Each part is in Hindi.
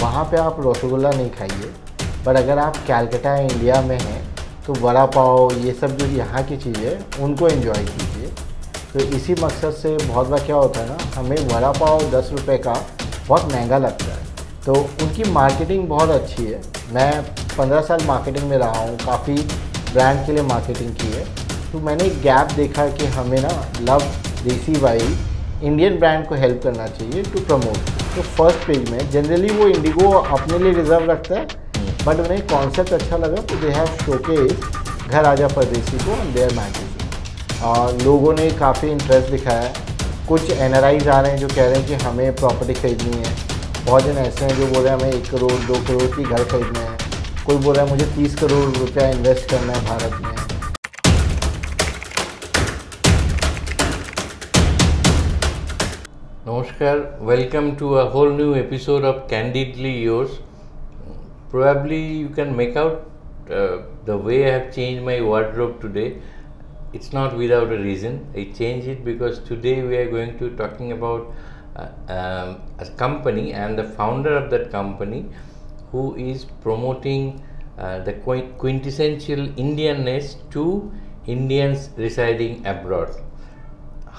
वहाँ पे आप रसगुल्ला नहीं खाइए, बट अगर आप कलकत्ता इंडिया में हैं तो वड़ा पाव ये सब जो यहाँ की चीज़ें उनको एंजॉय कीजिए। तो इसी मकसद से बहुत बार क्या होता है ना, हमें वड़ा पाव 10 रुपये का बहुत महंगा लगता है, तो उनकी मार्केटिंग बहुत अच्छी है। मैं 15 साल मार्केटिंग में रहा हूँ, काफ़ी ब्रांड के लिए मार्केटिंग की है, तो मैंने एक गैप देखा कि हमें ना लव देसी वाई इंडियन ब्रांड को हेल्प करना चाहिए टू प्रमोट। तो फर्स्ट पेज में जनरली वो इंडिगो अपने लिए रिजर्व रखता है, बट उन्हें कॉन्सेप्ट अच्छा लगा तो दे हैव शोकेस घर आजा परदेसी को ऑन देयर मैगजीन। और लोगों ने काफ़ी इंटरेस्ट दिखाया है। कुछ NRIs आ रहे हैं जो कह रहे हैं कि हमें प्रॉपर्टी खरीदनी है, बहुत जन ऐसे हैं जो बोल रहे हैं हमें 1 करोड़ 2 करोड़ की घर खरीदना है, कोई बोल रहा है मुझे 30 करोड़ रुपया इन्वेस्ट करना है भारत में। Namaskar, welcome to a whole new episode of Candidly Yours. Probably you can make out the way I have changed my wardrobe today. It's not without a reason. I changed it because today we are going to talking about a company and the founder of that company who is promoting the quintessential Indianness to Indians residing abroad.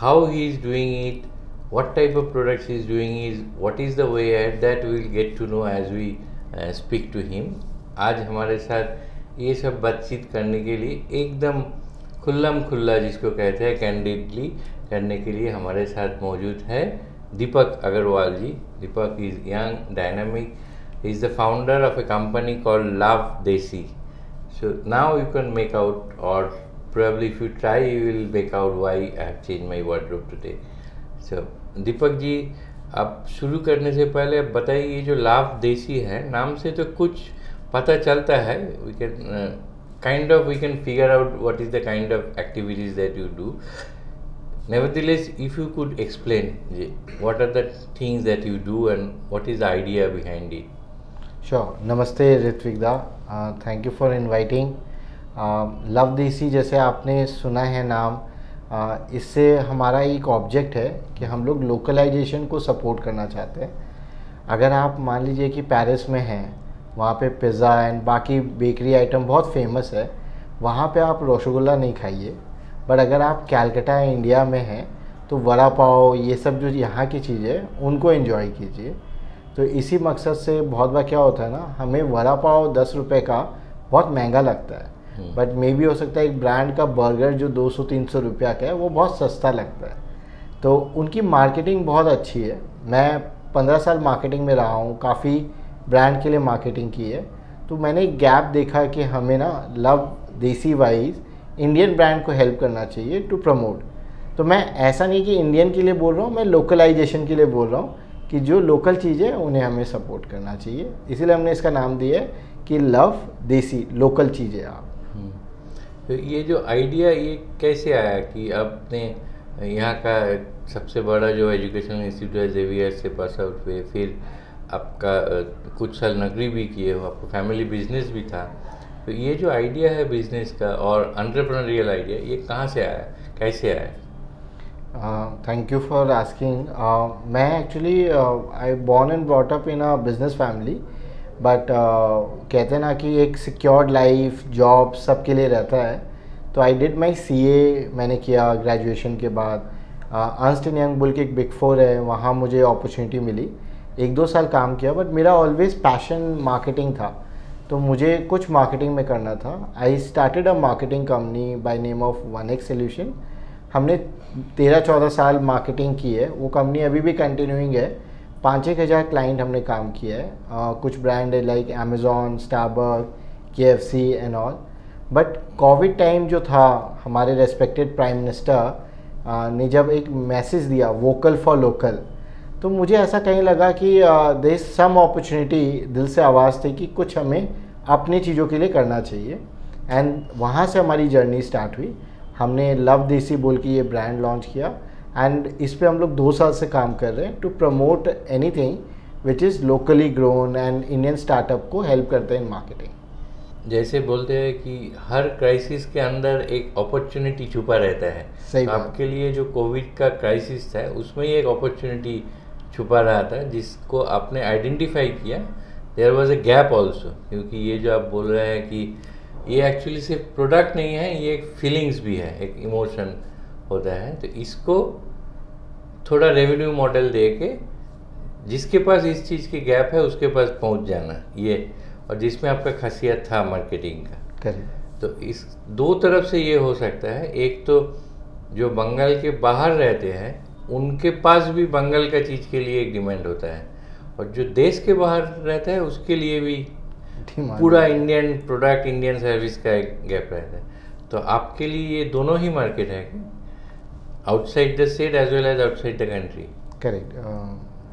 How he is doing it, what type of products he is doing, is what is the way ahead, that we will get to know as we speak to him. आज हमारे साथ ये सब बातचीत करने के लिए एकदम खुल्लम खुल्ला, जिसको कहते हैं कैंडिडली, करने के लिए हमारे साथ मौजूद है Deepak Agarwal ji. Deepak is young, dynamic, he is the founder of a company called Love Desi. So now you can make out, or probably if you try you will make out why I have changed my wardrobe today. So Deepak ji, आप शुरू करने से पहले आप बताइए, ये जो लाभ देसी है, नाम से तो कुछ पता चलता है, we can figure out what is the kind of activities that you do. Nevertheless, if you could explain what are the things that you do and what is the idea behind it. Sure. नमस्ते ऋत्विक दा, thank you for inviting. Love देसी जैसे आपने सुना है नाम, इससे हमारा एक ऑब्जेक्ट है कि हम लोग लोकलाइजेशन को सपोर्ट करना चाहते हैं. अगर आप मान लीजिए कि पेरिस में हैं, वहाँ पे पिज़्ज़ा एंड बाकी बेकरी आइटम बहुत फेमस है, वहाँ पे आप रसगुल्ला नहीं खाइए, बट अगर आप कलकत्ता इंडिया में हैं तो वड़ा पाव ये सब जो यहाँ की चीज़ें उनको एंजॉय कीजिए. तो इसी मकसद से बहुत बार क्या होता है ना, हमें वड़ा पाव 10 रुपये का बहुत महंगा लगता है, बट मे बी हो सकता है एक ब्रांड का बर्गर जो 200-300 रुपया का है वो बहुत सस्ता लगता है. तो उनकी मार्केटिंग बहुत अच्छी है. मैं 15 साल मार्केटिंग में रहा हूँ, काफ़ी ब्रांड के लिए मार्केटिंग की है, तो मैंने एक गैप देखा कि हमें ना लव देसी वाइज इंडियन ब्रांड को हेल्प करना चाहिए टू प्रमोट. तो मैं ऐसा नहीं कि इंडियन के लिए बोल रहा हूँ, मैं लोकलाइजेशन के लिए बोल रहा हूँ कि जो लोकल चीज़ें उन्हें हमें सपोर्ट करना चाहिए. इसीलिए हमने इसका नाम दिया है कि लव देसी, लोकल चीज़ें आप. तो ये जो आइडिया ये कैसे आया कि आपने यहाँ का सबसे बड़ा जो एजुकेशनल इंस्टीट्यूट है जेवियर से पास आउट हुए, फिर आपका कुछ साल नौकरी भी किए हो, आपका फैमिली बिजनेस भी था, तो ये जो आइडिया है बिजनेस का और एंटरप्रेन्योरियल आइडिया, ये कहाँ से आया, कैसे आया? Thank you for asking. मैं actually I born and brought up in a business family, but कहते हैं ना कि एक सिक्योर्ड लाइफ जॉब सबके लिए रहता है. तो आई डिड माई CA मैंने किया ग्रेजुएशन के बाद. अर्न्स्ट एंड यंग बोल के एक बिग 4 है, वहाँ मुझे अपॉर्चुनिटी मिली. 1-2 साल काम किया, बट मेरा ऑलवेज पैशन मार्केटिंग था, तो मुझे कुछ मार्केटिंग में करना था. I started a marketing company by name of 1X solution. हमने 13-14 साल मार्केटिंग की है. वो कंपनी अभी भी कंटिन्यूइंग है. 5-1 हज़ार क्लाइंट हमने काम किया है. कुछ ब्रांड है like Amazon, Starbuck, KFC and all. But Covid time जो था, हमारे रेस्पेक्टेड प्राइम मिनिस्टर ने जब एक मैसेज दिया वोकल फॉर लोकल, तो मुझे ऐसा कहीं लगा कि देयर इज सम अपॉर्चुनिटी. दिल से आवाज़ थी कि कुछ हमें अपनी चीज़ों के लिए करना चाहिए, एंड वहाँ से हमारी जर्नी स्टार्ट हुई. हमने लव देसी बोल के ये ब्रांड लॉन्च किया, एंड इस पे हम लोग 2 साल से काम कर रहे हैं to promote anything which is locally grown and Indian startup को हेल्प करते हैं इन मार्केटिंग. जैसे बोलते हैं कि हर क्राइसिस के अंदर एक अपॉर्चुनिटी छुपा रहता है. सही तो बात. आपके लिए जो कोविड का क्राइसिस था उसमें ही एक अपॉर्चुनिटी छुपा रहा था, जिसको आपने आइडेंटिफाई किया, there was a gap also, क्योंकि ये जो आप बोल रहे हैं कि ये एक्चुअली सिर्फ प्रोडक्ट नहीं है, ये एक फीलिंग्स भी है, एक इमोशन होता है। तो इसको थोड़ा रेवेन्यू मॉडल दे के जिसके पास इस चीज़ की गैप है उसके पास पहुंच जाना, ये, और जिसमें आपका खासियत था मार्केटिंग का। करेक्ट। तो इस दो तरफ से ये हो सकता है। एक तो जो बंगाल के बाहर रहते हैं उनके पास भी बंगाल का चीज़ के लिए एक डिमांड होता है, और जो देश के बाहर रहता है उसके लिए भी पूरा इंडियन प्रोडक्ट, इंडियन सर्विस का एक गैप रहता है। तो आपके लिए ये दोनों ही मार्केट है, outside the state as well as outside the country. Correct.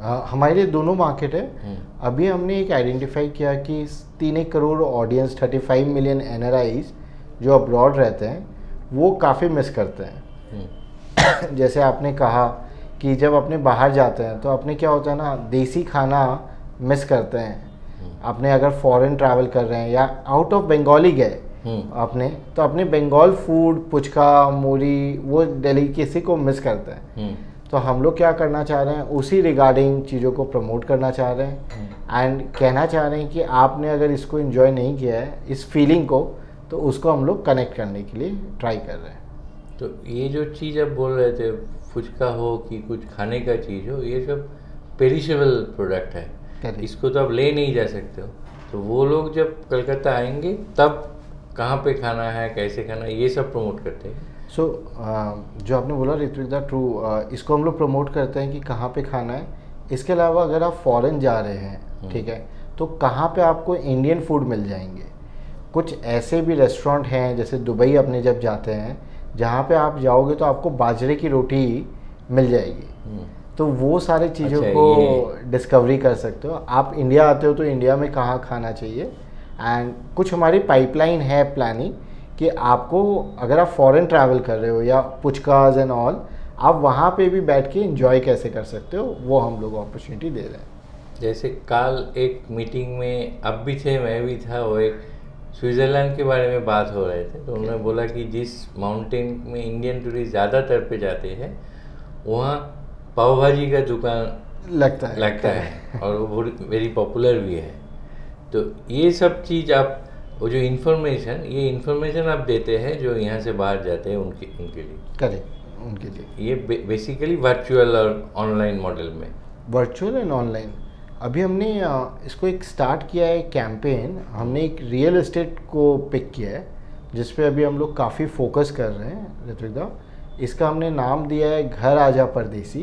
हमारे लिए दोनों मार्केट है। अभी हमने एक आइडेंटिफाई किया कि 3 करोड़ ऑडियंस, 35 मिलियन NRIs जो अब्रॉड रहते हैं वो काफ़ी मिस करते हैं। जैसे आपने कहा कि जब अपने बाहर जाते हैं तो अपने क्या होता है ना, देसी खाना मिस करते हैं। आपने अगर फॉरेन ट्रैवल कर रहे हैं या आउट ऑफ बंगाल ही गए अपने, तो अपने बंगाल फूड, पुचका, मूरी, वो डेलिकेसी को मिस करते हैं। तो हम लोग क्या करना चाह रहे हैं, उसी रिगार्डिंग चीज़ों को प्रमोट करना चाह रहे हैं एंड कहना चाह रहे हैं कि आपने अगर इसको एंजॉय नहीं किया है, इस फीलिंग को, तो उसको हम लोग कनेक्ट करने के लिए ट्राई कर रहे हैं। तो ये जो चीज़ आप बोल रहे थे, फुचका हो कि कुछ खाने का चीज़ हो, ये सब पेरिशेबल प्रोडक्ट है, इसको तो आप ले नहीं जा सकते हो। तो वो लोग जब कलकत्ता आएंगे तब कहाँ पे खाना है, कैसे खाना है, ये सब प्रमोट करते हैं। सो जो आपने बोला ऋत्विक दा, ट्रू, इसको हम लोग प्रमोट करते हैं कि कहाँ पे खाना है। इसके अलावा अगर आप फॉरेन जा रहे हैं, ठीक है, तो कहाँ पे आपको इंडियन फूड मिल जाएंगे। कुछ ऐसे भी रेस्टोरेंट हैं, जैसे दुबई अपने जब जाते हैं, जहाँ पे आप जाओगे तो आपको बाजरे की रोटी मिल जाएगी। तो वो सारी चीज़ों को डिस्कवरी कर सकते हो। आप इंडिया आते हो तो इंडिया में कहाँ खाना चाहिए, एंड कुछ हमारी पाइपलाइन है प्लानिंग कि आपको अगर आप फॉरेन ट्रैवल कर रहे हो या पुचकाज एंड ऑल, आप वहाँ पे भी बैठ के एंजॉय कैसे कर सकते हो, वो हम लोग अपॉर्चुनिटी दे रहे हैं। जैसे कल एक मीटिंग में अब भी थे, मैं भी था, वो एक स्विट्ज़रलैंड के बारे में बात हो रहे थे। तो उन्होंने बोला कि जिस माउंटेन में इंडियन टूरिस्ट ज़्यादातर पे जाते हैं वहाँ पाव भाजी का दुकान लगता है और वो वेरी पॉपुलर भी है। तो ये सब चीज़ आप, वो जो ये इन्फॉर्मेशन आप देते हैं जो यहाँ से बाहर जाते हैं उनके लिए। करेक्ट, उनके लिए। ये बेसिकली वर्चुअल और ऑनलाइन मॉडल में, वर्चुअल एंड ऑनलाइन। अभी हमने इसको एक स्टार्ट किया है कैंपेन। हमने एक रियल एस्टेट को पिक किया है जिस पे अभी हम लोग काफ़ी फोकस कर रहे हैं ऋत्विक दा। इसका हमने नाम दिया है घर आजा परदेसी,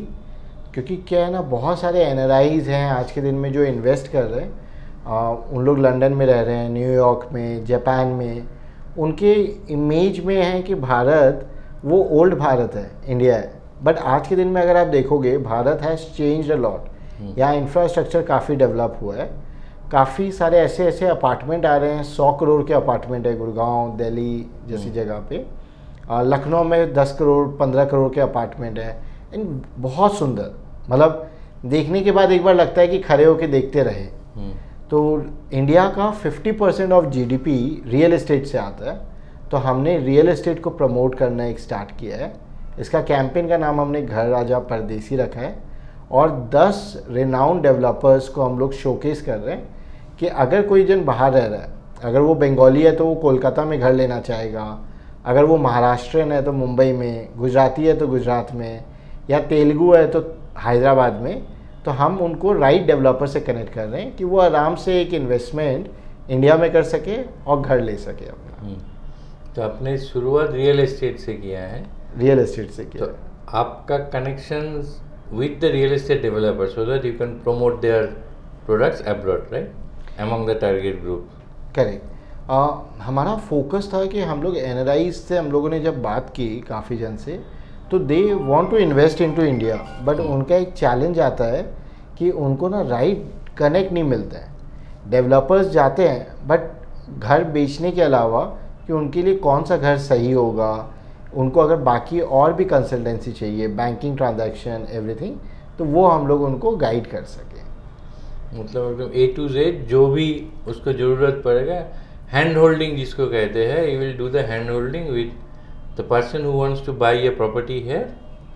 क्योंकि क्या है ना, बहुत सारे NRIs हैं आज के दिन में जो इन्वेस्ट कर रहे हैं। उन लोग लंदन में रह रहे हैं, न्यूयॉर्क में, जापान में। उनके इमेज में है कि भारत वो ओल्ड भारत है, इंडिया है। बट आज के दिन में अगर आप देखोगे, Bharat has changed a lot. यहाँ इंफ्रास्ट्रक्चर काफ़ी डेवलप हुआ है, काफ़ी सारे ऐसे अपार्टमेंट आ रहे हैं। 100 करोड़ के अपार्टमेंट है गुड़गांव, दिल्ली जैसी जगह पे। लखनऊ में 10 करोड़ 15 करोड़ के अपार्टमेंट है, एंड बहुत सुंदर, मतलब देखने के बाद एक बार लगता है कि खड़े होके देखते रहे। तो इंडिया का 50% ऑफ GDP रियल एस्टेट से आता है। तो हमने रियल एस्टेट को प्रमोट करना एक स्टार्ट किया है। इसका कैंपेन का नाम हमने घर राजा परदेसी रखा है, और 10 रिनाउंड डेवलपर्स को हम लोग शोकेस कर रहे हैं कि अगर कोई जन बाहर रह रहा है, अगर वो बंगाली है तो वो कोलकाता में घर लेना चाहेगा, अगर वो महाराष्ट्रियन है तो मुंबई में, गुजराती है तो गुजरात में, या तेलुगु है तो हैदराबाद में, तो हम उनको राइट डेवलपर से कनेक्ट कर रहे हैं कि वो आराम से एक इन्वेस्टमेंट इंडिया में कर सके और घर ले सके अपना। तो आपने शुरुआत रियल एस्टेट से किया है? रियल एस्टेट से किया। तो आपका connection with the real estate developers so that you can promote their products abroad, right? Among the target group. Correct. हमारा फोकस था कि हम लोग NRIs से हम लोगों ने जब बात की काफ़ी जन से, तो they want to invest into India, but उनका एक चैलेंज आता है कि उनको ना राइट कनेक्ट नहीं मिलता है। डेवलपर्स जाते हैं बट घर बेचने के अलावा कि उनके लिए कौन सा घर सही होगा, उनको अगर बाकी और भी कंसल्टेंसी चाहिए, बैंकिंग, ट्रांजैक्शन, एवरीथिंग, तो वो हम लोग उनको गाइड कर सके। मतलब A to Z जो भी उसको ज़रूरत पड़ेगा, हैंड होल्डिंग जिसको कहते हैं, you will do the hand holding with the person who wants two by a property here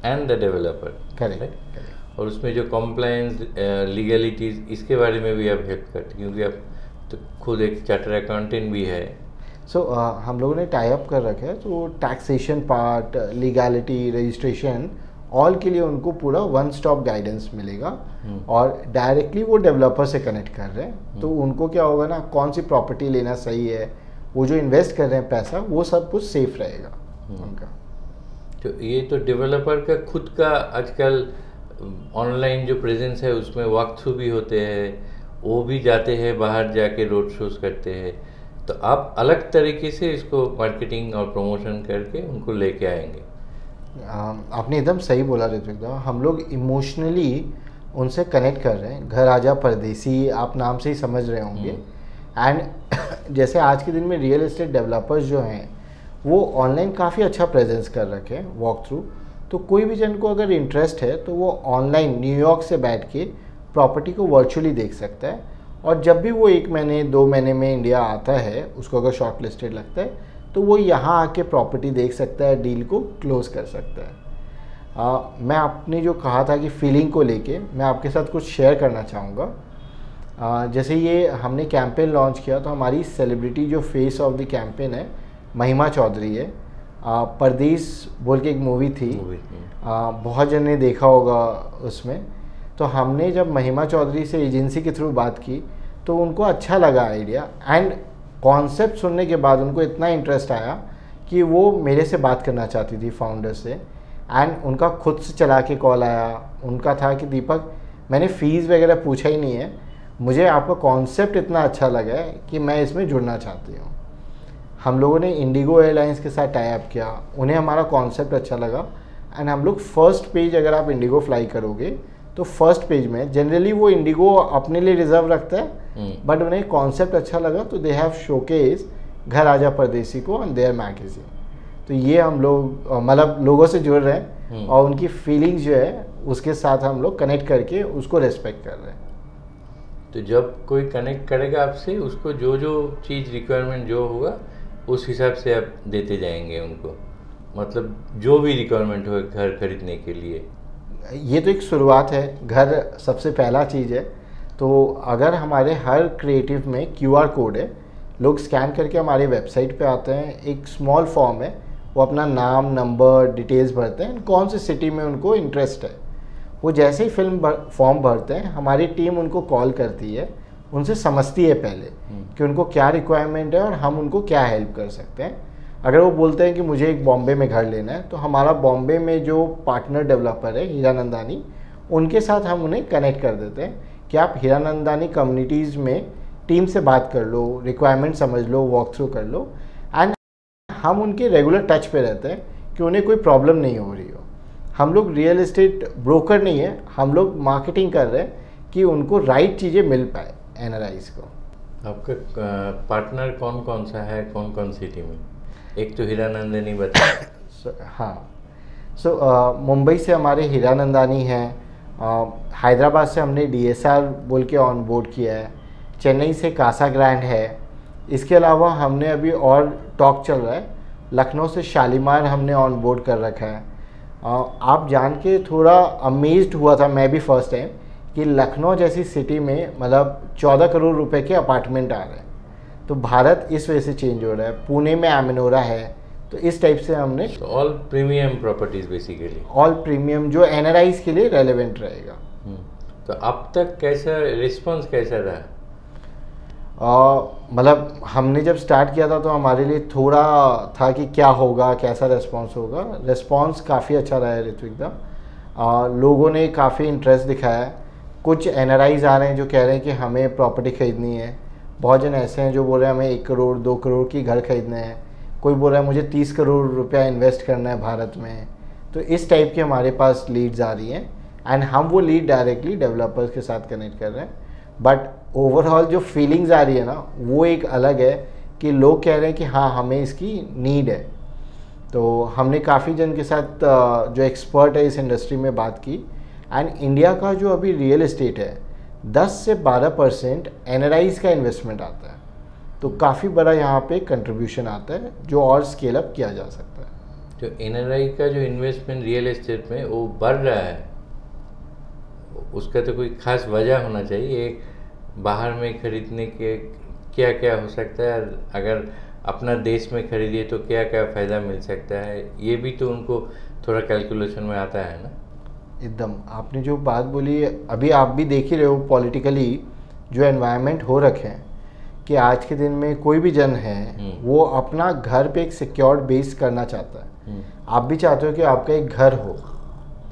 and the developer. Correct. और उसमें जो कॉम्प्लायंस लीगलिटीज़ इसके बारे में भी आप हेल्प करते हैं, क्योंकि आप तो खुद एक चार्टर अकाउंटेंट भी है। सो हम लोगों ने टाई अप कर रखा है, तो taxation part, legality, registration, all के लिए उनको पूरा वन स्टॉप गाइडेंस मिलेगा। और डायरेक्टली वो डेवलपर से कनेक्ट कर रहे हैं, तो उनको क्या होगा ना, कौन सी प्रॉपर्टी लेना सही है, वो जो इन्वेस्ट कर रहे हैं पैसा, वो सब कुछ सेफ रहेगा उनका। तो ये तो डेवलपर का खुद का आजकल ऑनलाइन जो प्रेजेंस है उसमें वॉक थ्रू भी होते हैं, वो भी जाते हैं बाहर जाके रोड शोज करते हैं, तो आप अलग तरीके से इसको मार्केटिंग और प्रमोशन करके उनको लेके आएंगे। आपने एकदम सही बोला ऋत्विक दा, हम लोग इमोशनली उनसे कनेक्ट कर रहे हैं। घर आजा परदेसी आप नाम से ही समझ रहे होंगे। एंड जैसे आज के दिन में रियल एस्टेट डेवलपर्स जो हैं वो ऑनलाइन काफ़ी अच्छा प्रेजेंस कर रखे हैं वॉक थ्रू, तो कोई भी जन को अगर इंटरेस्ट है तो वो ऑनलाइन न्यूयॉर्क से बैठ के प्रॉपर्टी को वर्चुअली देख सकता है, और जब भी वो 1 महीने 2 महीने में इंडिया आता है, उसको अगर शॉर्ट लिस्टेड लगता है तो वो यहाँ आके प्रॉपर्टी देख सकता है, डील को क्लोज कर सकता है। मैं आपने जो कहा था कि फीलिंग को लेके मैं आपके साथ कुछ शेयर करना चाहूँगा। जैसे ये हमने कैंपेन लॉन्च किया तो हमारी सेलिब्रिटी जो फेस ऑफ द कैंपेन है महिमा चौधरी है। परदेस बोल के एक मूवी थी, बहुत जन ने देखा होगा उसमें। तो हमने जब महिमा चौधरी से एजेंसी के थ्रू बात की तो उनको अच्छा लगा आइडिया, एंड कॉन्सेप्ट सुनने के बाद उनको इतना इंटरेस्ट आया कि वो मेरे से बात करना चाहती थी फाउंडर से। एंड उनका खुद से चला के कॉल आया, उनका था कि दीपक मैंने फ़ीस वगैरह पूछा ही नहीं है, मुझे आपका कॉन्सेप्ट इतना अच्छा लगा है कि मैं इसमें जुड़ना चाहती हूँ। हम लोगों ने इंडिगो एयरलाइंस के साथ टाई अप किया, उन्हें हमारा कॉन्सेप्ट अच्छा लगा। एंड हम लोग फर्स्ट पेज, अगर आप इंडिगो फ्लाई करोगे तो फर्स्ट पेज में जनरली वो इंडिगो अपने लिए रिजर्व रखता है, बट उन्हें कॉन्सेप्ट अच्छा लगा तो दे हैव शोकेस घर आजा परदेसी को ऑन देयर मैगजीन। तो ये हम लोग मतलब लोगों से जुड़ रहे हैं और उनकी फीलिंग्स जो है उसके साथ हम लोग कनेक्ट करके उसको रेस्पेक्ट कर रहे हैं। तो जब कोई कनेक्ट करेगा आपसे, उसको जो जो चीज़ रिक्वायरमेंट जो होगा उस हिसाब से आप देते जाएंगे उनको, मतलब जो भी रिक्वायरमेंट हो घर खरीदने के लिए। ये तो एक शुरुआत है, घर सबसे पहला चीज़ है। तो अगर हमारे हर क्रिएटिव में QR कोड है, लोग स्कैन करके हमारे वेबसाइट पे आते हैं, एक स्मॉल फॉर्म है, वो अपना नाम, नंबर, डिटेल्स भरते हैं, कौन सी सिटी में उनको इंटरेस्ट है। वो जैसे ही फॉर्म भरते हैं हमारी टीम उनको कॉल करती है, उनसे समझती है पहले कि उनको क्या रिक्वायरमेंट है और हम उनको क्या हेल्प कर सकते हैं। अगर वो बोलते हैं कि मुझे एक बॉम्बे में घर लेना है, तो हमारा बॉम्बे में जो पार्टनर डेवलपर है हीरानंदानी, उनके साथ हम उन्हें कनेक्ट कर देते हैं कि आप हीरानंदानी कम्युनिटीज़ में टीम से बात कर लो, रिक्वायरमेंट समझ लो, वॉक थ्रू कर लो। एंड हम उनके रेगुलर टच पे रहते हैं कि उन्हें कोई प्रॉब्लम नहीं हो रही हो। हम लोग रियल एस्टेट ब्रोकर नहीं है, हम लोग मार्केटिंग कर रहे हैं कि उनको राइट चीज़ें मिल पाए एनआरआईज़ को। आपका पार्टनर कौन कौन सा है, कौन कौन सिटी में? एक तो हीरानंदानी बताया। हाँ, मुंबई से हमारे हीरानंदानी हैं, हैदराबाद से हमने DSR बोल के ऑन बोर्ड किया है, चेन्नई से कासा ग्रैंड है। इसके अलावा हमने अभी और टॉक चल रहा है, लखनऊ से शालीमार हमने ऑन बोर्ड कर रखा है। आप जान के थोड़ा अमेज्ड हुआ था मैं भी फर्स्ट टाइम कि लखनऊ जैसी सिटी में मतलब 14 करोड़ रुपए के अपार्टमेंट आ रहे हैं। तो भारत इस वजह से चेंज हो रहा है। पुणे में एमिनोरा है, तो इस टाइप से हमने all premium properties basically, all premium जो एनआरआईज के लिए रेलेवेंट रहेगा। तो अब तक कैसा रिस्पांस कैसा रहा? मतलब हमने जब स्टार्ट किया था तो हमारे लिए थोड़ा था कि क्या होगा, कैसा रेस्पॉन्स होगा। रेस्पॉन्स काफ़ी अच्छा रहा है ऋत्विक दा। लोगों ने काफ़ी इंटरेस्ट दिखाया है। कुछ एनआरआईज आ रहे हैं जो कह रहे हैं कि हमें प्रॉपर्टी ख़रीदनी है। बहुत जन ऐसे हैं जो बोल रहे हैं हमें 1 करोड़ 2 करोड़ की घर खरीदने हैं। कोई बोल रहा है मुझे 30 करोड़ रुपया इन्वेस्ट करना है भारत में। तो इस टाइप की हमारे पास लीड्स आ रही हैं एंड हम वो लीड डायरेक्टली डेवलपर्स के साथ कनेक्ट कर रहे हैं। बट ओवरऑल जो फीलिंग्स आ रही है ना, वो एक अलग है कि लोग कह रहे हैं कि हाँ हमें इसकी नीड है। तो हमने काफ़ी जन के साथ जो एक्सपर्ट है इस इंडस्ट्री में बात की, एंड इंडिया का जो अभी रियल एस्टेट है 10 से 12% एनआरआईज का इन्वेस्टमेंट आता है। तो काफ़ी बड़ा यहाँ पे कंट्रीब्यूशन आता है जो और स्केल अप किया जा सकता है। जो एनआरआई का जो इन्वेस्टमेंट रियल एस्टेट में वो बढ़ रहा है, उसका तो कोई खास वजह होना चाहिए। बाहर में खरीदने के क्या क्या हो सकता है, अगर अपना देश में खरीदिए तो क्या क्या फ़ायदा मिल सकता है, ये भी तो उनको थोड़ा कैलकुलेशन में आता है ना। एकदम आपने जो बात बोली, अभी आप भी देख ही रहे हो पॉलिटिकली जो एनवायरनमेंट हो रखे हैं कि आज के दिन में कोई भी जन है वो अपना घर पे एक सिक्योर्ड बेस करना चाहता है। आप भी चाहते हो कि आपका एक घर हो,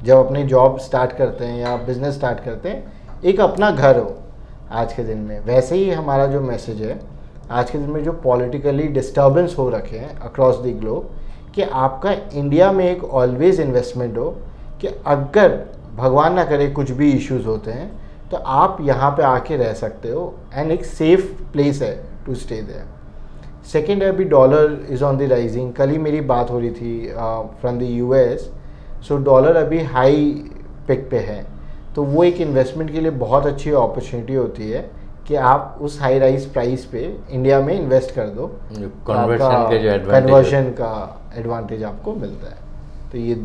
जब अपने जॉब स्टार्ट करते हैं या बिजनेस स्टार्ट करते हैं एक अपना घर हो आज के दिन में। वैसे ही हमारा जो मैसेज है आज के दिन में जो पॉलिटिकली डिस्टर्बेंस हो रखे हैं अक्रॉस द ग्लोब, कि आपका इंडिया में एक ऑलवेज इन्वेस्टमेंट हो कि अगर भगवान ना करे कुछ भी इश्यूज होते हैं तो आप यहाँ पे आके रह सकते हो एंड एक सेफ प्लेस है टू स्टे देयर। सेकेंड है, अभी dollar is on the rising. कल ही मेरी बात हो रही थी from the US, so dollar अभी हाई पिक पे है, तो वो एक इन्वेस्टमेंट के लिए बहुत अच्छी अपॉर्चुनिटी होती है कि आप उस हाई राइज प्राइस पे इंडिया में इन्वेस्ट कर दो, कन्वर्शन का एडवांटेज आपको मिलता है। तो ये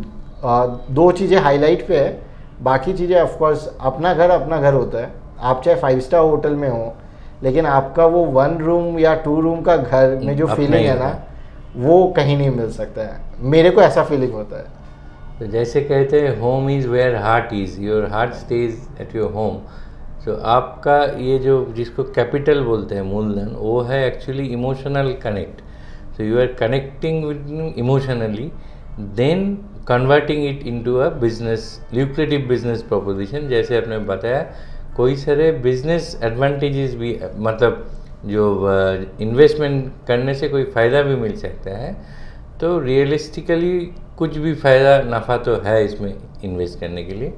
दो चीज़ें हाईलाइट पे है। बाकी चीज़ें ऑफकोर्स अपना घर होता है। आप चाहे 5 स्टार होटल में हो, लेकिन आपका वो 1 रूम या 2 रूम का घर में जो फीलिंग है ना वो कहीं नहीं मिल सकता है। मेरे को ऐसा फीलिंग होता है। तो जैसे कहते हैं home is where heart is, your heart stays at your home. तो आपका ये जो जिसको कैपिटल बोलते हैं मूलधन, वो है actually emotional connect. So you are connecting with emotionally, then converting it into a business, lucrative business proposition. जैसे आपने बताया कोई सारे बिजनेस एडवांटेजेस भी, मतलब जो इन्वेस्टमेंट करने से कोई फ़ायदा भी मिल सकता है। तो रियलिस्टिकली कुछ भी फ़ायदा नफ़ा तो है इसमें इन्वेस्ट करने के लिए।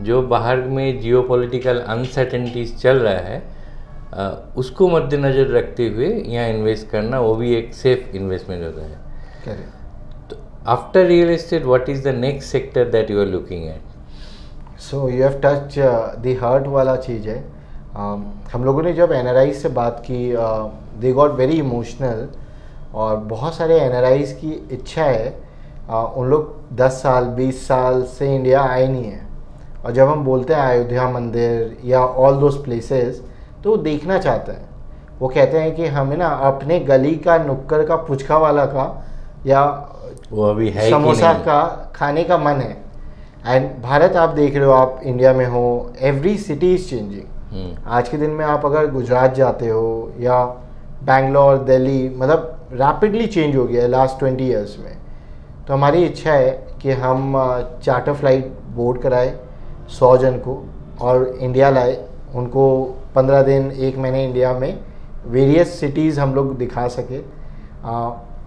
जो बाहर में जियोपॉलिटिकल अनसर्टेनिटीज चल रहा है उसको मद्देनज़र रखते हुए यहाँ इन्वेस्ट करना वो भी एक सेफ इन्वेस्टमेंट होता है। करेक्ट। तो after real estate what is the next sector that you are looking at? So you have touch the heart वाला चीज़ है। हम लोगों ने जब एनआरआई से बात की, दे गॉट वेरी इमोशनल, और बहुत सारे एनआरआईज की इच्छा है उन लोग 10 साल 20 साल से इंडिया आए नहीं हैं, और जब हम बोलते हैं अयोध्या मंदिर या ऑल दोज प्लेसेस तो वो देखना चाहते हैं। वो कहते हैं कि हमें ना अपने गली का नुक्कड़ का पुचका वाला का या वो अभी है समोसा का खाने का मन है। एंड भारत आप देख रहे हो, आप इंडिया में हो, एवरी सिटी इज़ चेंजिंग। आज के दिन में आप अगर गुजरात जाते हो या बैंगलोर, दिल्ली, मतलब रैपिडली चेंज हो गया है लास्ट 20 ईयर्स में। तो हमारी इच्छा है कि हम चार्टर फ्लाइट बोर्ड कराए 100 जन को और इंडिया लाए, उनको 15 दिन 1 महीने इंडिया में वेरियस सिटीज़ हम लोग दिखा सके,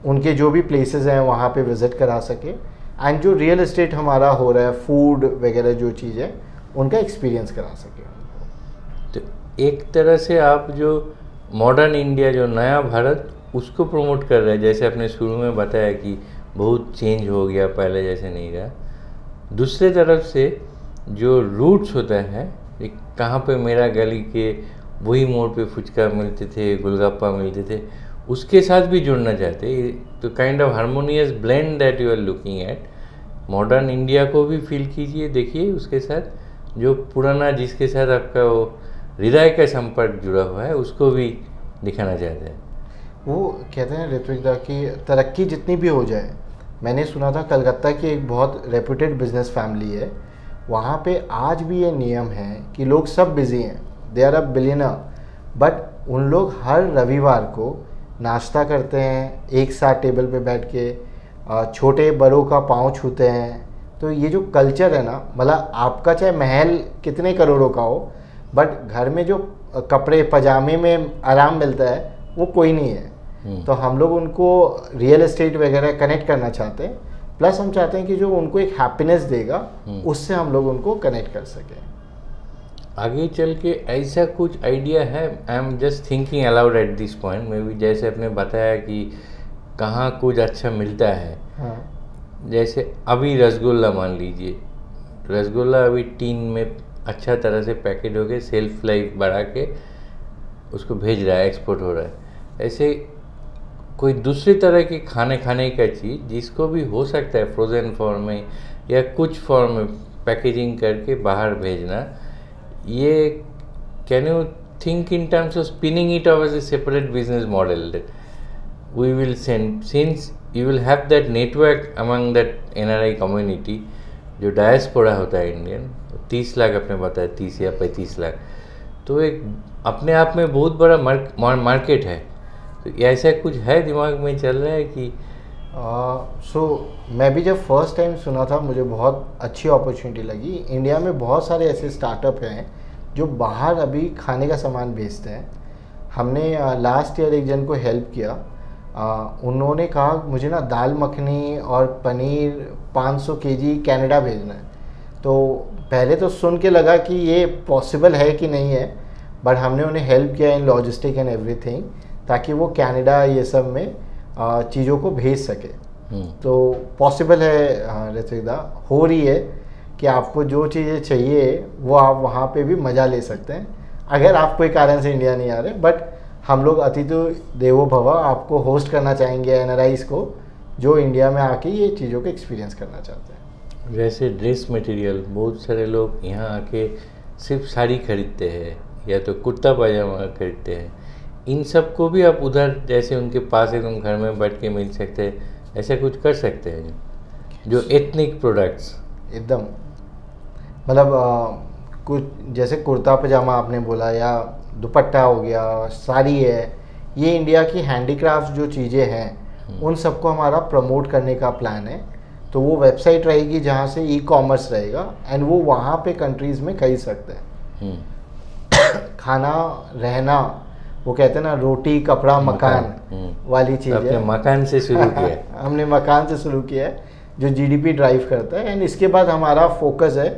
उनके जो भी प्लेसेस हैं वहाँ पे विज़िट करा सके, एंड जो रियल एस्टेट हमारा हो रहा है, फूड वगैरह जो चीज़ है, उनका एक्सपीरियंस करा सके। तो एक तरह से आप जो मॉडर्न इंडिया, जो नया भारत, उसको प्रमोट कर रहे हैं। जैसे आपने शुरू में बताया कि बहुत चेंज हो गया, पहले जैसे नहीं रहा। दूसरे तरफ से जो रूट्स होता है, कहाँ पे मेरा गली के वही मोड़ पे फुचका मिलते थे, गोलगप्पा मिलते थे, उसके साथ भी जुड़ना चाहते हैं। तो kind of harmonious blend that you are looking at. Modern India को भी फील कीजिए, देखिए उसके साथ जो पुराना, जिसके साथ आपका वो हृदय का संपर्क जुड़ा हुआ है, उसको भी दिखाना चाहते हैं। वो कहते हैं ऋत्विक दा कि तरक्की जितनी भी हो जाए, मैंने सुना था कलकत्ता की एक बहुत रेप्यूटेड बिजनेस फैमिली है, वहाँ पे आज भी ये नियम है कि लोग सब बिज़ी हैं, they are a billionaire, but उन लोग हर रविवार को नाश्ता करते हैं, एक साथ टेबल पे बैठ के छोटे बड़ों का पाँव छूते हैं। तो ये जो कल्चर है ना, मतलब आपका चाहे महल कितने करोड़ों का हो, बट घर में जो कपड़े पजामे में आराम मिलता है वो कोई नहीं है। तो हम लोग उनको रियल एस्टेट वगैरह कनेक्ट करना चाहते हैं, प्लस हम चाहते हैं कि जो उनको एक हैप्पीनेस देगा उससे हम लोग उनको कनेक्ट कर सकें। आगे चल के ऐसा कुछ आइडिया है? I am just thinking allowed at this point में भी। जैसे आपने बताया कि कहाँ कुछ अच्छा मिलता है, हाँ। जैसे अभी रसगुल्ला मान लीजिए, रसगुल्ला अभी टीन में अच्छा तरह से पैकेट हो के सेल्फ लाइफ बढ़ा के उसको भेज रहा है, एक्सपोर्ट हो रहा है। ऐसे कोई दूसरी तरह की खाने का चीज़ जिसको भी हो सकता है फ्रोज़न फॉर्म में या कुछ फॉर्म में पैकेजिंग करके बाहर भेजना, ये can you think in terms of spinning it off as a separate business model that we will send, since you will have that network among that NRI community जो डायस्पोरा होता है इंडियन, 30 लाख आपने बताया, 30 या 35 लाख, तो एक अपने आप में बहुत बड़ा मार्केट है। तो ऐसा कुछ है दिमाग में चल रहा है कि मैं भी जब फर्स्ट टाइम सुना था मुझे बहुत अच्छी अपॉर्चुनिटी लगी। इंडिया में बहुत सारे ऐसे स्टार्टअप हैं जो बाहर अभी खाने का सामान बेचते हैं। हमने लास्ट ईयर एक जन को हेल्प किया। उन्होंने कहा मुझे ना दाल मखनी और पनीर 500 केजी कनाडा भेजना है। तो पहले तो सुन के लगा कि ये पॉसिबल है कि नहीं है, बट हमने उन्हें हेल्प किया इन लॉजिस्टिक एंड एवरीथिंग, ताकि वो कनाडा ये सब में चीज़ों को भेज सके। तो पॉसिबल है ऋत्विक दा, हो रही है कि आपको जो चीज़ें चाहिए वो आप वहाँ पे भी मज़ा ले सकते हैं अगर आप कोई कारण से इंडिया नहीं आ रहे। बट हम लोग अतिथि देवो भव आपको होस्ट करना चाहेंगे एनआरआईज़ को जो इंडिया में आके ये चीज़ों को एक्सपीरियंस करना चाहते हैं। जैसे ड्रेस मटेरियल, बहुत सारे लोग यहाँ आके सिर्फ साड़ी खरीदते हैं या तो कुर्ता पाजामा खरीदते हैं, इन सब को भी आप उधर जैसे उनके पास एकदम घर में बैठ के मिल सकते हैं, ऐसा कुछ कर सकते हैं जो एथनिक प्रोडक्ट्स एकदम, मतलब कुछ जैसे कुर्ता पजामा आपने बोला या दुपट्टा हो गया, साड़ी है, ये इंडिया की हैंडीक्राफ्ट जो चीज़ें हैं उन सबको हमारा प्रमोट करने का प्लान है। तो वो वेबसाइट रहेगी जहाँ से ई कॉमर्स रहेगा एंड वो वहाँ पे कंट्रीज़ में खरीद सकते हैं। खाना रहना, वो कहते हैं ना रोटी कपड़ा मकान वाली चीज़ है। मकान से शुरू किया हमने मकान से शुरू किया है जो जीडीपी ड्राइव करता है। एंड इसके बाद हमारा फोकस है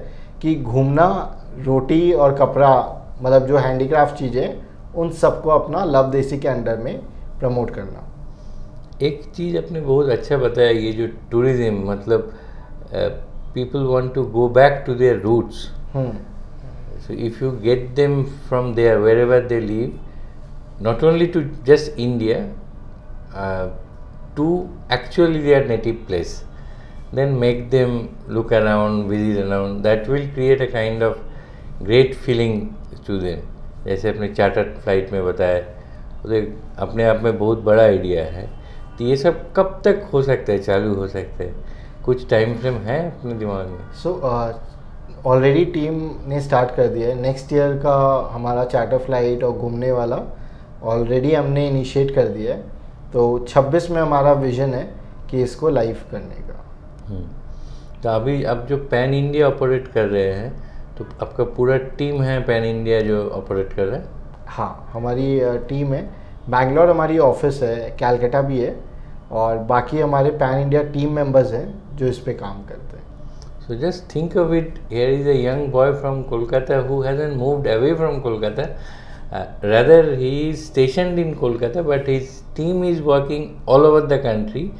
कि घूमना, रोटी और कपड़ा, मतलब जो हैंडीक्राफ्ट चीज़ें उन सबको अपना लव देसी के अंडर में प्रमोट करना। एक चीज़ आपने बहुत अच्छा बताया, ये जो टूरिज्म, मतलब people want to go back to their roots. So if you get them from their wherever they live, not only to just India, to actually their native place, then make them look around, visit around, that will create a kind of great feeling to them। जैसे अपने चार्टर्ड फ्लाइट में बताया, तो अपने आप में बहुत बड़ा आइडिया है। तो ये सब कब तक हो सकता है, चालू हो सकता है, कुछ टाइम फ्रेम है अपने दिमाग में? सो ऑलरेडी टीम ने स्टार्ट कर दिया है। नेक्स्ट ईयर का हमारा चार्टर फ्लाइट और घूमने वाला ऑलरेडी हमने इनिशिएट कर दिया है। तो 26 में हमारा विज़न है कि इसको लाइव करने का। तो अभी आप जो पैन इंडिया ऑपरेट कर रहे हैं, तो आपका पूरा टीम है पैन इंडिया जो ऑपरेट कर रहा है? हाँ, हमारी टीम है। बैंगलोर हमारी ऑफिस है, कैलकाटा भी है, और बाकी हमारे पैन इंडिया टीम मेंबर्स हैं जो इस पे काम करते हैं। So just think of it, here is a young boy from Kolkata who hasn't moved away from Kolkata. Rather, he is stationed in Kolkata, but his team is working all over the country,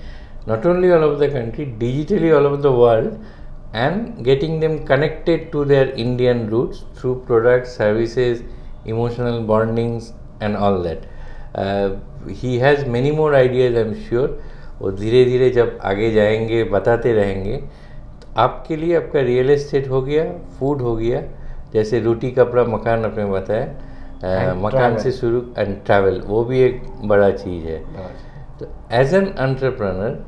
not only all over the country, digitally all over the world, and getting them connected to their Indian roots through products, services, emotional bondings, and all that. He has many more ideas, I'm sure. और धीरे धीरे जब आगे जाएंगे बताते रहेंगे। तो आपके लिए आपका रियल एस्टेट हो गया, फूड हो गया, जैसे रोटी कपड़ा मकान आपने बताया, मकान से शुरू, एंड ट्रैवल, वो भी एक बड़ा चीज़ है। तो as an entrepreneur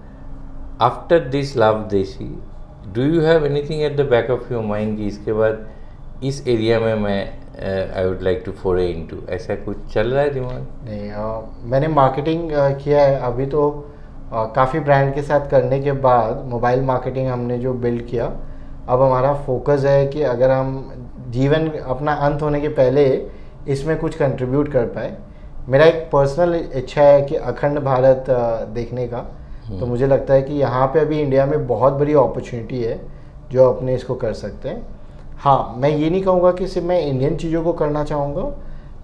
after this love desi, do you have anything at the back of your mind कि इसके बाद इस एरिया में मैं I would like to foray into, ऐसा कुछ चल रहा है दिमाग? नहीं, मैंने मार्केटिंग किया है अभी तो। काफ़ी ब्रांड के साथ करने के बाद मोबाइल मार्केटिंग हमने जो बिल्ड किया, अब हमारा फोकस है कि अगर हम जीवन अपना अंत होने के पहले इसमें कुछ कंट्रीब्यूट कर पाए। मेरा एक पर्सनल इच्छा है कि अखंड भारत देखने का। तो मुझे लगता है कि यहाँ पे अभी इंडिया में बहुत बड़ी अपॉर्चुनिटी है जो अपने इसको कर सकते हैं। हाँ, मैं ये नहीं कहूँगा कि सिर्फ मैं इंडियन चीज़ों को करना चाहूँगा।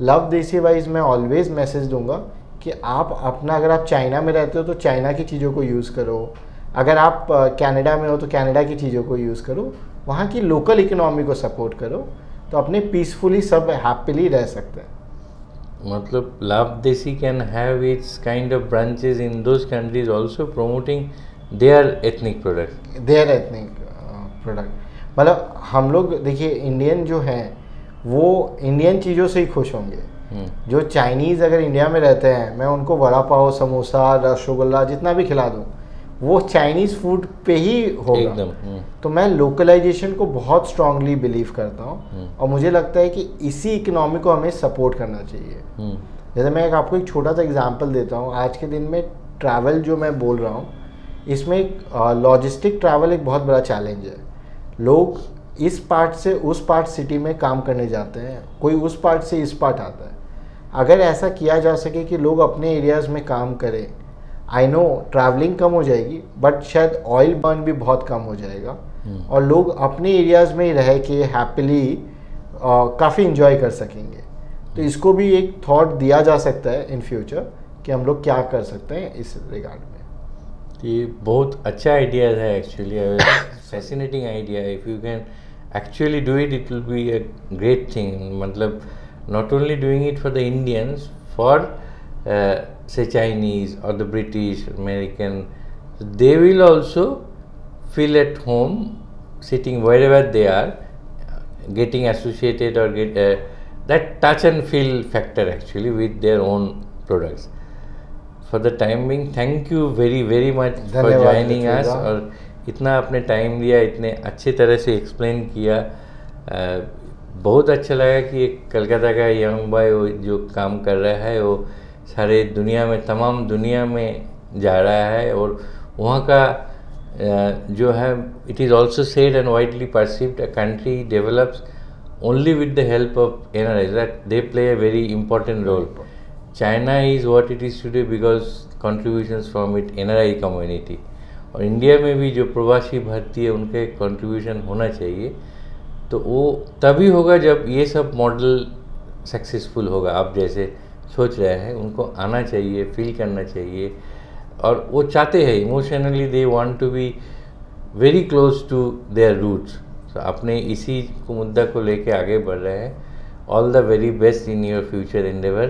लव देसी वाइज मैं ऑलवेज मैसेज दूंगा कि आप अपना, अगर आप चाइना में रहते हो तो चाइना की चीज़ों को यूज़ करो, अगर आप कनाडा में हो तो कनाडा की चीज़ों को यूज़ करो, वहाँ की लोकल इकोनॉमी को सपोर्ट करो, तो अपने पीसफुली सब हैप्पीली रह सकते हैं। मतलब love desi can have its kind of branches in those countries also promoting their ethnic product. मतलब हम लोग देखिए, इंडियन जो हैं वो इंडियन चीज़ों से ही खुश होंगे। जो चाइनीज़ अगर इंडिया में रहते हैं, मैं उनको वड़ा पाव, समोसा, रसगुल्ला जितना भी खिला दूँ, वो चाइनीज़ फूड पे ही होगा एकदम। तो मैं लोकलाइजेशन को बहुत स्ट्रांगली बिलीव करता हूँ और मुझे लगता है कि इसी इकोनॉमी को हमें सपोर्ट करना चाहिए। जैसे मैं आपको एक छोटा सा एग्जांपल देता हूँ। आज के दिन में ट्रैवल जो मैं बोल रहा हूँ, इसमें लॉजिस्टिक ट्रैवल एक बहुत बड़ा चैलेंज है। लोग इस पार्ट से उस पार्ट सिटी में काम करने जाते हैं, कोई उस पार्ट से इस पार्ट आता है। अगर ऐसा किया जा सके कि लोग अपने एरियाज़ में काम करें, आई नो ट्रैवलिंग कम हो जाएगी, बट शायद ऑयल बर्न भी बहुत कम हो जाएगा और लोग अपने एरियाज़ में ही रह के हैप्पीली काफ़ी इंजॉय कर सकेंगे। तो इसको भी एक थॉट दिया जा सकता है इन फ्यूचर कि हम लोग क्या कर सकते हैं इस रिगार्ड में। ये बहुत अच्छा आइडिया है actually, fascinating idea. If you can actually do it, it will be a great thing. मतलब not only doing it for the Indians, for say Chinese or the British, American, they will also feel at home sitting wherever they are, getting associated or get that touch and feel factor actually with their own products. For the time being, thank you very very much for joining us और इतना आपने टाइम दिया, इतने अच्छे तरह से एक्सप्लेन किया। बहुत अच्छा लगा कि एक कलकत्ता का यंग बॉय जो काम कर रहा है वो सारे दुनिया में, तमाम दुनिया में जा रहा है और वहाँ का जो है, it is also said and widely perceived, a country develops only with the help of NRI, that they play a very important role. China is what it is today because contributions from it NRI community. और इंडिया में भी जो प्रवासी भर्ती है उनके कंट्रीब्यूशन होना चाहिए। तो वो तभी होगा जब ये सब मॉडल सक्सेसफुल होगा। आप जैसे सोच रहे हैं, उनको आना चाहिए, फील करना चाहिए और वो चाहते हैं emotionally, they want to be very close to their roots. तो आपने इसी को मुद्दा को लेके आगे बढ़ रहे हैं। All the very best in your future endeavour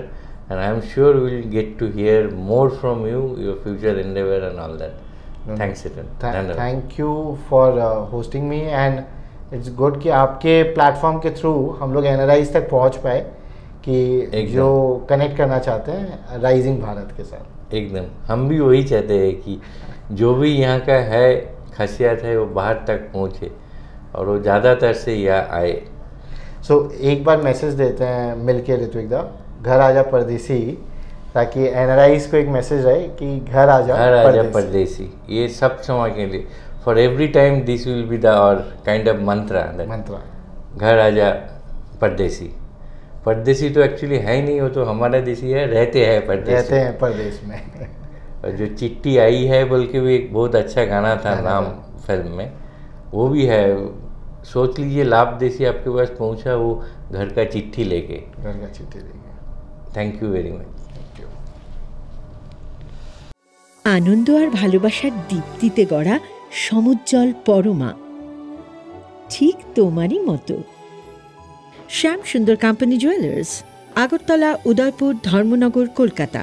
and I am sure we will get to hear more from you, your future endeavour and all that. Thanks इटन। Thank you for hosting me and it's good कि आपके प्लेटफॉर्म के थ्रू हम लोग एनआरआईज तक पहुंच पाए कि जो कनेक्ट करना चाहते हैं राइजिंग भारत के साथ। एकदम, हम भी वही चाहते हैं कि जो भी यहाँ का है खासियत है वो बाहर तक पहुँचे और वो ज़्यादातर से यहाँ आए। सो एक बार मैसेज देते हैं मिल के ऋत्विक दा, घर आजा परदेसी, ताकि एनआरआईज को एक मैसेज रहे कि घर आजा परदेसी। ये सब समय के लिए, for every time this will be the our kind of mantra, घर आजा परदेसी। परदेसी तो एक्चुअली है ही नहीं, वो तो हमारा देसी है, रहते हैं परदेश में। और जो चिट्ठी आई है बोल के भी एक बहुत अच्छा गाना था नाम फिल्म में, वो भी है। सोच लीजिए लाभ देसी आपके पास पहुंचा वो घर का चिट्ठी लेके। Thank you very much. Anand और भालोबासार दीप्तिते गড়া সমুজ্জ্বল পরমা, ঠিক তোমারই মতো। শ্যাম সুন্দর কোম্পানি জুয়েলার্স, আগরতলা, উদয়পুর, ধর্মনগর, কলকাতা।